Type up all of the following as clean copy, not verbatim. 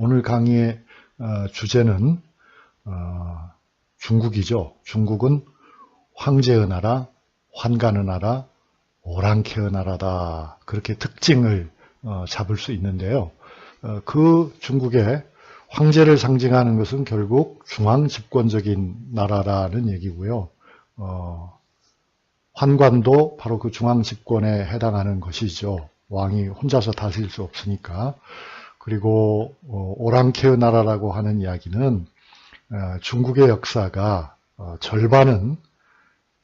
오늘 강의의 주제는 중국이죠. 중국은 황제의 나라, 환관의 나라, 오랑캐의 나라다. 그렇게 특징을 잡을 수 있는데요. 그 중국의 황제를 상징하는 것은 결국 중앙 집권적인 나라라는 얘기고요. 환관도 바로 그 중앙 집권에 해당하는 것이죠. 왕이 혼자서 다스릴 수 없으니까. 그리고 오랑캐의 나라라고 하는 이야기는 중국의 역사가 절반은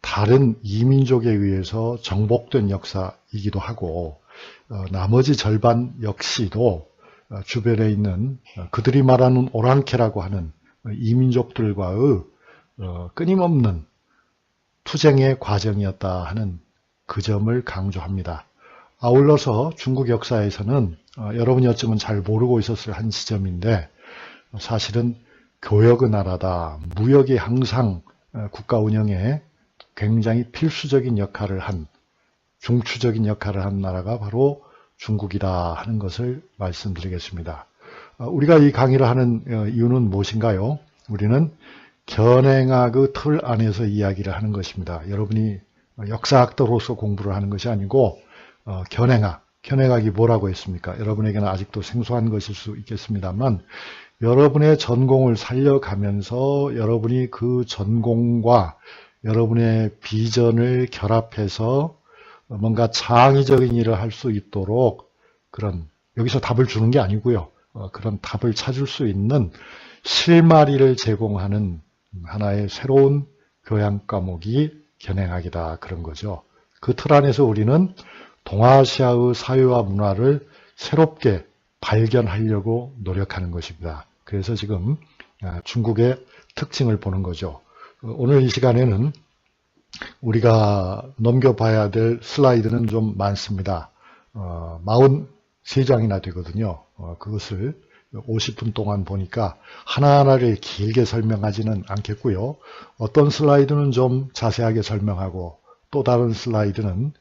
다른 이민족에 의해서 정복된 역사이기도 하고 나머지 절반 역시도 주변에 있는 그들이 말하는 오랑캐라고 하는 이민족들과의 끊임없는 투쟁의 과정이었다 하는 그 점을 강조합니다. 아울러서 중국 역사에서는 여러분이 어쩌면 잘 모르고 있었을 한 지점인데 사실은 교역의 나라다. 무역이 항상 국가 운영에 굉장히 필수적인 역할을 한, 중추적인 역할을 한 나라가 바로 중국이다 하는 것을 말씀드리겠습니다. 우리가 이 강의를 하는 이유는 무엇인가요? 우리는 견행학의 틀 안에서 이야기를 하는 것입니다. 여러분이 역사학도로서 공부를 하는 것이 아니고 견행학이 뭐라고 했습니까? 여러분에게는 아직도 생소한 것일 수 있겠습니다만 여러분의 전공을 살려가면서 여러분이 그 전공과 여러분의 비전을 결합해서 뭔가 창의적인 일을 할 수 있도록 그런, 여기서 답을 주는 게 아니고요. 그런 답을 찾을 수 있는 실마리를 제공하는 하나의 새로운 교양 과목이 견행학이다. 그런 거죠. 그 틀 안에서 우리는 동아시아의 사회와 문화를 새롭게 발견하려고 노력하는 것입니다. 그래서 지금 중국의 특징을 보는 거죠. 오늘 이 시간에는 우리가 넘겨봐야 될 슬라이드는 좀 많습니다. 43장이나 되거든요. 그것을 50분 동안 보니까 하나하나를 길게 설명하지는 않겠고요. 어떤 슬라이드는 좀 자세하게 설명하고 또 다른 슬라이드는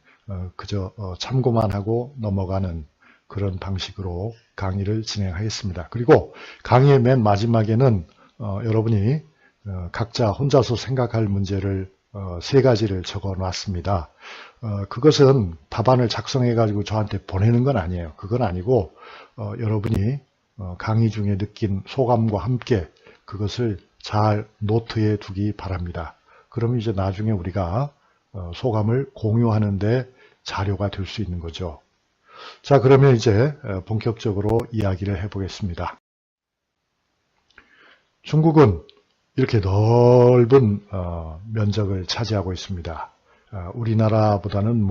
그저 참고만 하고 넘어가는 그런 방식으로 강의를 진행하겠습니다. 그리고 강의의 맨 마지막에는 여러분이 각자 혼자서 생각할 문제를 3가지를 적어 놨습니다. 그것은 답안을 작성해 가지고 저한테 보내는 건 아니에요. 그건 아니고 여러분이 강의 중에 느낀 소감과 함께 그것을 잘 노트에 두기 바랍니다. 그럼 이제 나중에 우리가 소감을 공유하는데 자료가 될 수 있는 거죠. 자, 그러면 이제 본격적으로 이야기를 해보겠습니다. 중국은 이렇게 넓은 면적을 차지하고 있습니다. 우리나라보다는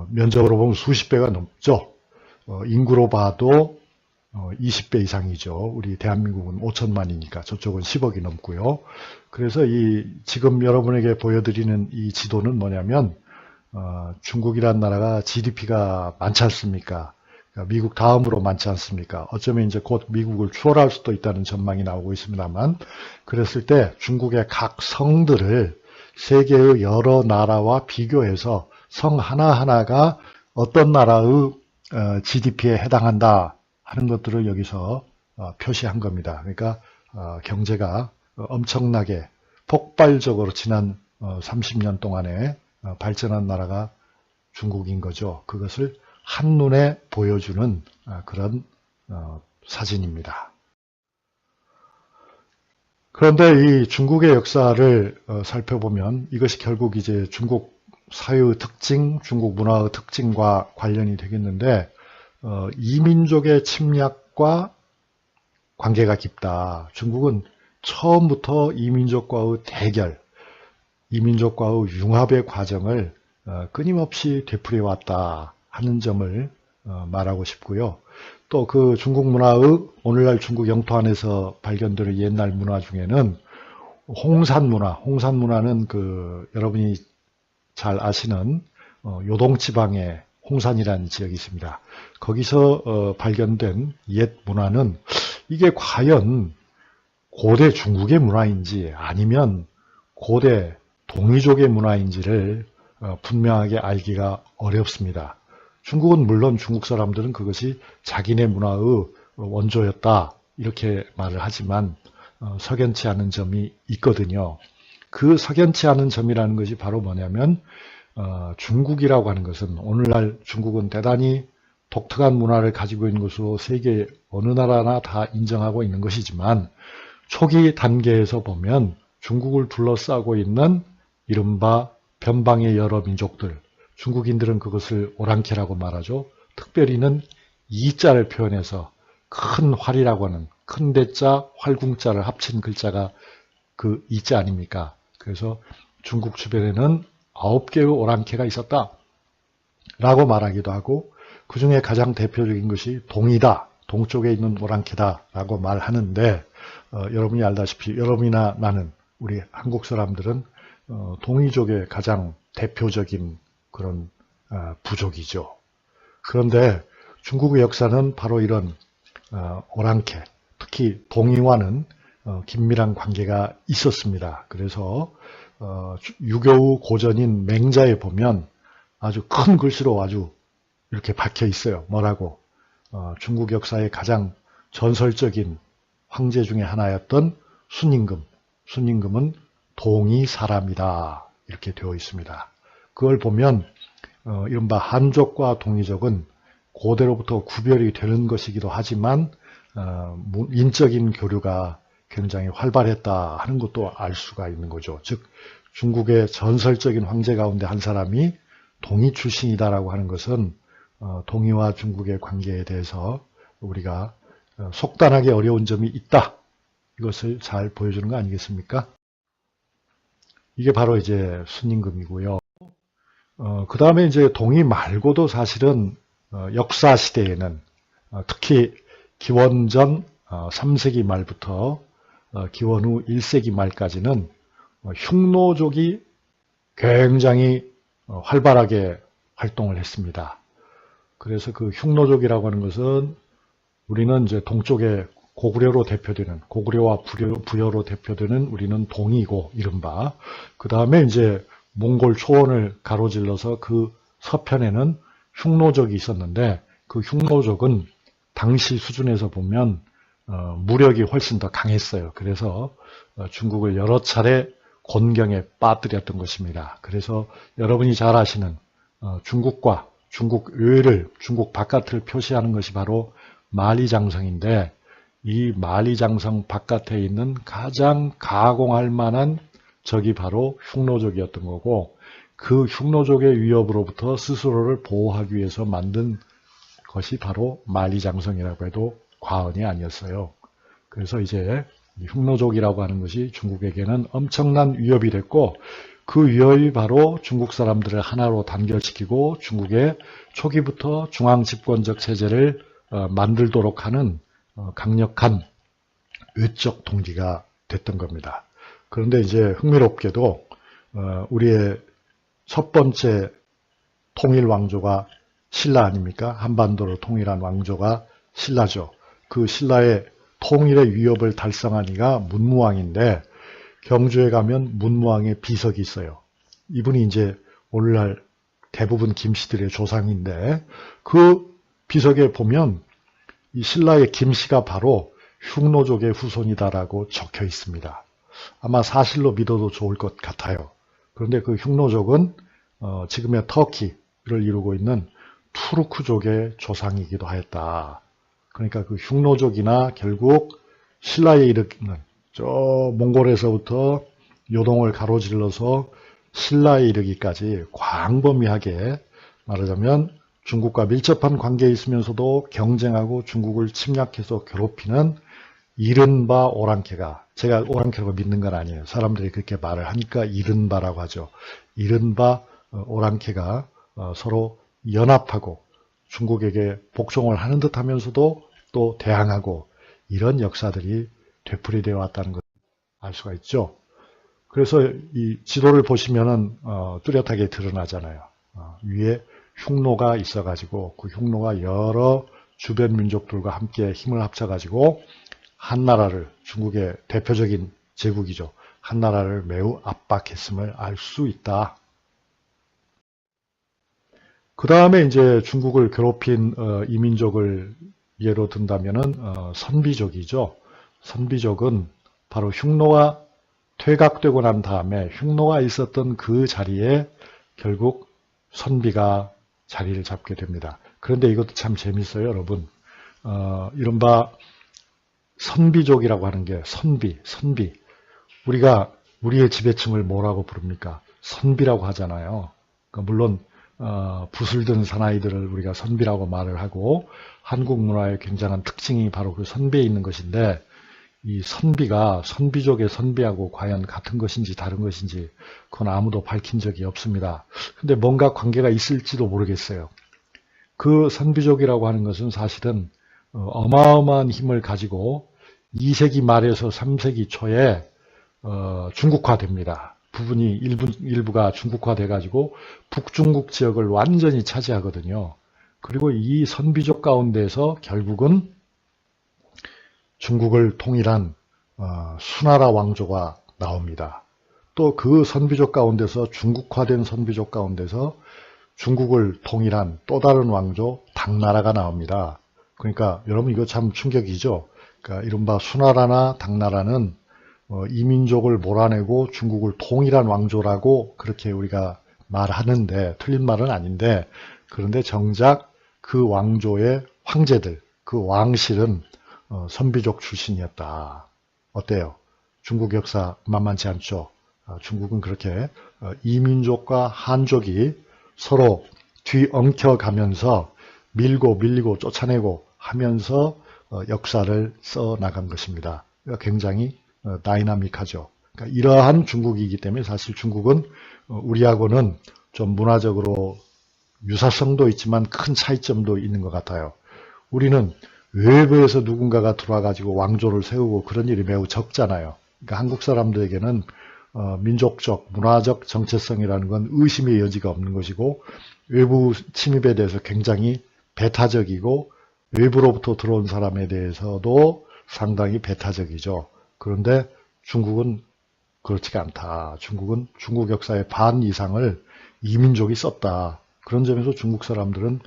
면적으로 보면 수십 배가 넘죠. 인구로 봐도 20배 이상이죠. 우리 대한민국은 5천만이니까 저쪽은 10억이 넘고요. 그래서 지금 여러분에게 보여드리는 이 지도는 뭐냐면 중국이란 나라가 GDP가 많지 않습니까? 그러니까 미국 다음으로 많지 않습니까? 어쩌면 이제 곧 미국을 추월할 수도 있다는 전망이 나오고 있습니다만, 그랬을 때 중국의 각 성들을 세계의 여러 나라와 비교해서 성 하나하나가 어떤 나라의 GDP에 해당한다 하는 것들을 여기서 표시한 겁니다. 그러니까 경제가 엄청나게 폭발적으로 지난 30년 동안에 발전한 나라가 중국인 거죠. 그것을 한눈에 보여주는 그런 사진입니다. 그런데 이 중국의 역사를 살펴보면 이것이 결국 이제 중국 사회의 특징, 중국 문화의 특징과 관련이 되겠는데 이민족의 침략과 관계가 깊다. 중국은 처음부터 이민족과의 대결, 이민족과의 융합의 과정을 끊임없이 되풀이해 왔다 하는 점을 말하고 싶고요. 또 그 중국 문화의 오늘날 중국 영토 안에서 발견되는 옛날 문화 중에는 홍산 문화는 여러분이 잘 아시는 요동지방의 홍산이라는 지역이 있습니다. 거기서 발견된 옛 문화는 이게 과연 고대 중국의 문화인지 아니면 고대 동이족의 문화인지를 분명하게 알기가 어렵습니다. 중국은 물론 중국 사람들은 그것이 자기네 문화의 원조였다 이렇게 말을 하지만 석연치 않은 점이 있거든요. 그 석연치 않은 점이라는 것이 바로 뭐냐면 중국이라고 하는 것은 오늘날 중국은 대단히 독특한 문화를 가지고 있는 것으로 세계 어느 나라나 다 인정하고 있는 것이지만 초기 단계에서 보면 중국을 둘러싸고 있는 이른바 변방의 여러 민족들, 중국인들은 그것을 오랑캐라고 말하죠. 특별히는 이자를 표현해서 큰 활이라고 하는 큰 대자, 활궁자를 합친 글자가 그 이자 아닙니까? 그래서 중국 주변에는 9개의 오랑캐가 있었다 라고 말하기도 하고 그 중에 가장 대표적인 것이 동이다, 동쪽에 있는 오랑캐다 라고 말하는데 여러분이 알다시피 여러분이나 나는 우리 한국 사람들은 동이족의 가장 대표적인 그런 부족이죠. 그런데 중국의 역사는 바로 이런 오랑캐, 특히 동이와는 긴밀한 관계가 있었습니다. 그래서 유교의 고전인 맹자에 보면 아주 큰 글씨로 아주 이렇게 박혀 있어요. 뭐라고? 중국 역사의 가장 전설적인 황제 중에 하나였던 순임금. 순임금은 동이 사람이다. 이렇게 되어 있습니다. 그걸 보면 이른바 한족과 동이족은 고대로부터 구별이 되는 것이기도 하지만 인적인 교류가 굉장히 활발했다 하는 것도 알 수가 있는 거죠. 즉 중국의 전설적인 황제 가운데 한 사람이 동이 출신이다라고 하는 것은 동이와 중국의 관계에 대해서 우리가 속단하기 어려운 점이 있다. 이것을 잘 보여주는 거 아니겠습니까? 이게 바로 이제 순임금이고요. 그 다음에 이제 동이 말고도 사실은 역사 시대에는 특히 기원전 3세기 말부터 기원 후 1세기 말까지는 흉노족이 굉장히 활발하게 활동을 했습니다. 그래서 그 흉노족이라고 하는 것은 우리는 이제 동쪽의 고구려로 대표되는, 고구려와 부여로 대표되는 우리는 동이고, 이른바. 그 다음에 이제 몽골 초원을 가로질러서 그 서편에는 흉노족이 있었는데, 그 흉노족은 당시 수준에서 보면 무력이 훨씬 더 강했어요. 그래서 중국을 여러 차례 곤경에 빠뜨렸던 것입니다. 그래서 여러분이 잘 아시는 중국과 중국 외를, 중국 바깥을 표시하는 것이 바로 만리장성인데 이 만리장성 바깥에 있는 가장 가공할 만한 적이 바로 흉노족이었던 거고 그 흉노족의 위협으로부터 스스로를 보호하기 위해서 만든 것이 바로 만리장성이라고 해도 과언이 아니었어요. 그래서 이제 흉노족이라고 하는 것이 중국에게는 엄청난 위협이 됐고 그 위협이 바로 중국 사람들을 하나로 단결시키고 중국의 초기부터 중앙집권적 체제를 만들도록 하는 강력한 외적 동기가 됐던 겁니다. 그런데 이제 흥미롭게도 우리의 첫 번째 통일 왕조가 신라 아닙니까? 한반도를 통일한 왕조가 신라죠. 그 신라의 통일의 위협을 달성한 이가 문무왕인데 경주에 가면 문무왕의 비석이 있어요. 이분이 이제 오늘날 대부분 김씨들의 조상인데 그 비석에 보면 이 신라의 김씨가 바로 흉노족의 후손이다라고 적혀 있습니다. 아마 사실로 믿어도 좋을 것 같아요. 그런데 그 흉노족은 지금의 터키를 이루고 있는 투르크족의 조상이기도 하였다. 그러니까 그 흉노족이나 결국 신라에 이르는 저 몽골에서부터 요동을 가로질러서 신라에 이르기까지 광범위하게 말하자면 중국과 밀접한 관계에 있으면서도 경쟁하고 중국을 침략해서 괴롭히는 이른바 오랑캐가, 제가 오랑캐라고 믿는 건 아니에요. 사람들이 그렇게 말을 하니까 이른바라고 하죠. 이른바 오랑캐가 서로 연합하고 중국에게 복종을 하는 듯 하면서도 또 대항하고 이런 역사들이 되풀이되어 왔다는 것을 알 수가 있죠. 그래서 이 지도를 보시면은 뚜렷하게 드러나잖아요. 위에 흉노가 있어가지고 그 흉노가 여러 주변 민족들과 함께 힘을 합쳐가지고 한나라를, 중국의 대표적인 제국이죠. 한나라를 매우 압박했음을 알 수 있다. 그 다음에 이제 중국을 괴롭힌 이민족을 예로 든다면은 선비족이죠. 선비족은 바로 흉노가 퇴각되고 난 다음에 흉노가 있었던 그 자리에 결국 선비가 자리를 잡게 됩니다. 그런데 이것도 참 재밌어요, 여러분. 이른바 선비족이라고 하는 게 선비. 우리가 우리의 지배층을 뭐라고 부릅니까? 선비라고 하잖아요. 그러니까 물론 붓을 든 사나이들을 우리가 선비라고 말을 하고 한국 문화의 굉장한 특징이 바로 그 선비에 있는 것인데 이 선비가 선비족의 선비하고 과연 같은 것인지 다른 것인지 그건 아무도 밝힌 적이 없습니다. 근데 뭔가 관계가 있을지도 모르겠어요. 그 선비족이라고 하는 것은 사실은 어마어마한 힘을 가지고 2세기 말에서 3세기 초에 중국화됩니다. 부분이 일부가 중국화돼 가지고 북중국 지역을 완전히 차지하거든요. 그리고 이 선비족 가운데서 결국은 중국을 통일한 수나라 왕조가 나옵니다. 또 그 선비족 가운데서 중국화된 선비족 가운데서 중국을 통일한 또 다른 왕조 당나라가 나옵니다. 그러니까 여러분 이거 참 충격이죠. 그러니까 이른바 수나라나 당나라는 이민족을 몰아내고 중국을 통일한 왕조라고 그렇게 우리가 말하는데 틀린 말은 아닌데 그런데 정작 그 왕조의 황제들, 그 왕실은 선비족 출신이었다. 어때요? 중국 역사 만만치 않죠? 중국은 그렇게 이민족과 한족이 서로 뒤엉켜가면서 밀고 쫓아내고 하면서 역사를 써나간 것입니다. 굉장히 다이나믹하죠. 그러니까 이러한 중국이기 때문에 사실 중국은 우리하고는 좀 문화적으로 유사성도 있지만 큰 차이점도 있는 것 같아요. 우리는 외부에서 누군가가 들어와가지고 왕조를 세우고 그런 일이 매우 적잖아요. 그러니까 한국 사람들에게는 민족적, 문화적 정체성이라는 건 의심의 여지가 없는 것이고 외부 침입에 대해서 굉장히 배타적이고 외부로부터 들어온 사람에 대해서도 상당히 배타적이죠. 그런데 중국은 그렇지가 않다. 중국은 중국 역사의 반 이상을 이민족이 썼다. 그런 점에서 중국 사람들은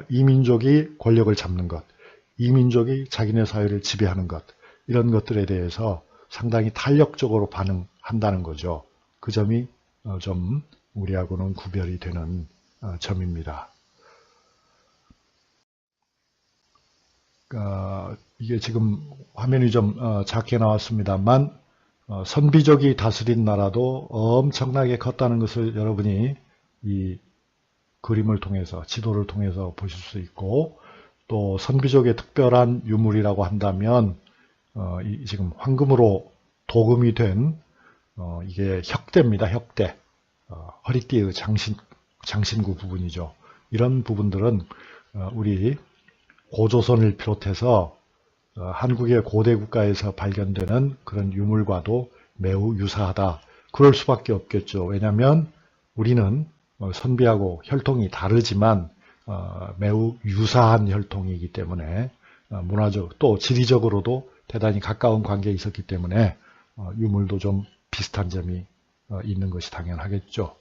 이민족이 권력을 잡는 것, 이민족이 자기네 사회를 지배하는 것, 이런 것들에 대해서 상당히 탄력적으로 반응한다는 거죠. 그 점이 좀 우리하고는 구별이 되는 점입니다. 이게 지금 화면이 좀 작게 나왔습니다만 선비족이 다스린 나라도 엄청나게 컸다는 것을 여러분이 이 그림을 통해서 지도를 통해서 보실 수 있고 또 선비족의 특별한 유물이라고 한다면 지금 황금으로 도금이 된 이게 혁대입니다. 혁대. 허리띠의 장신구 부분이죠. 이런 부분들은 우리 고조선을 비롯해서 한국의 고대 국가에서 발견되는 그런 유물과도 매우 유사하다. 그럴 수밖에 없겠죠. 왜냐하면 우리는 선비하고 혈통이 다르지만 매우 유사한 혈통이기 때문에 문화적 또 지리적으로도 대단히 가까운 관계에 있었기 때문에 유물도 좀 비슷한 점이 있는 것이 당연하겠죠.